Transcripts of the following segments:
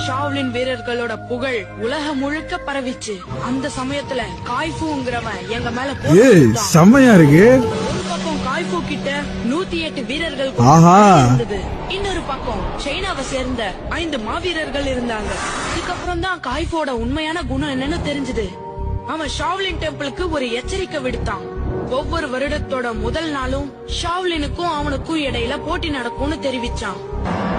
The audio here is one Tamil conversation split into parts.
ஷாவ்லின் வீரர்களோட புகழ் உலகம் முழுக்க பரவிச்சு. அந்த சமயத்துல காய்ஃபுங்கிறவன் எங்க மேல செம்மையா இருக்கு. ஒரு பக்கம் காய்ஃபு கிட்ட 108 வீரர்கள் இருந்தது. இன்னொரு பக்கம் சைனாவை சேர்ந்த 5 மாவீரர்கள் இருந்தாங்க. இதுக்கப்புறம் தான் காய்ஃபோட உண்மையான குணம் என்னன்னு தெரிஞ்சது. அவன் ஷாவ்லின் டெம்பிளுக்கு ஒரு எச்சரிக்கை விடுத்தான். ஒவ்வொரு வருடத்தோட முதல் நாளும் ஷாவ்லினுக்கும் அவனுக்கும் இடையில போட்டி நடக்கும்னு தெரிவிச்சான்.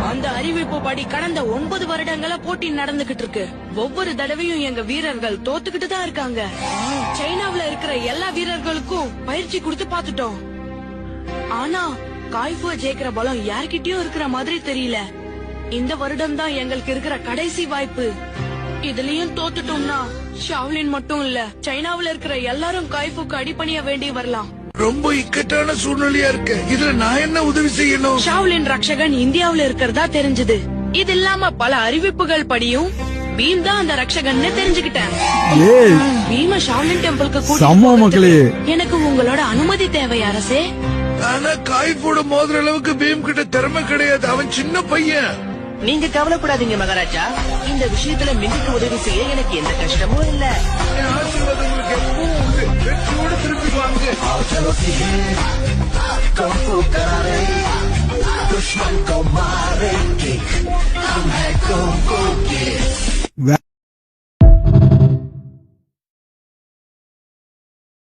அந்த அறிவிப்பு படி கடந்த 9 வருடங்களா போட்டி நடந்துகிட்டு இருக்கு. ஒவ்வொரு தடவையும் எங்க வீரர்கள் தோத்துக்கிட்டு தான் இருக்காங்க. சைனாவுல இருக்கிற எல்லா வீரர்களுக்கும் பயிற்சி கொடுத்து பாத்துட்டோம். ஆனா காய்ஃபுவ ஜெயிக்கிற பலம் யார்கிட்டயும் இருக்கிற மாதிரி தெரியல. இந்த வருடம் தான் எங்களுக்கு இருக்கிற கடைசி வாய்ப்பு. இதுலயும் தோத்துட்டோம்னா ஷாவ்லின் மட்டும் இல்ல, சைனாவுல இருக்கிற எல்லாரும் காய்ஃபுக்கு அடிபணிய வேண்டி வரலாம். ரொம்ப இக்கட்டான சூழ்நிலையா இருக்கு. இதுல நான் என்ன உதவி செய்யணும்? ஷாவ்லின் ரக்ஷகன் இந்தியாவுல இருக்கிறதா தெரிஞ்சது. இது இல்லாம பல அறிவிப்புகள் படியும் பீம் தான் அந்த ரக்ஷகன்னு தெரிஞ்சுக்கிட்டேன். பீம ஷாவ்லின் டெம்பிளுக்கு கூட்டிட்டு எனக்கு உங்களோட அனுமதி தேவை அரசே. ஆனா காய்ஃபோட மோதுற அளவுக்கு பீம் கிட்ட திறமை கிடையாது. அவன் சின்ன பையன். நீங்க கவலைப்படாதீங்க மகாராஜா. இந்த விஷயத்துல மின்னுக்கு உதவி செய்ய எனக்கு எந்த கஷ்டமும் இல்ல. ஆசீர்வாதங்களுக்கு எப்பவும் உண்டு. வெற்றியோடு திரும்பி வாங்க. दुश्मन को मारेंगे हम है कुंफू किड्स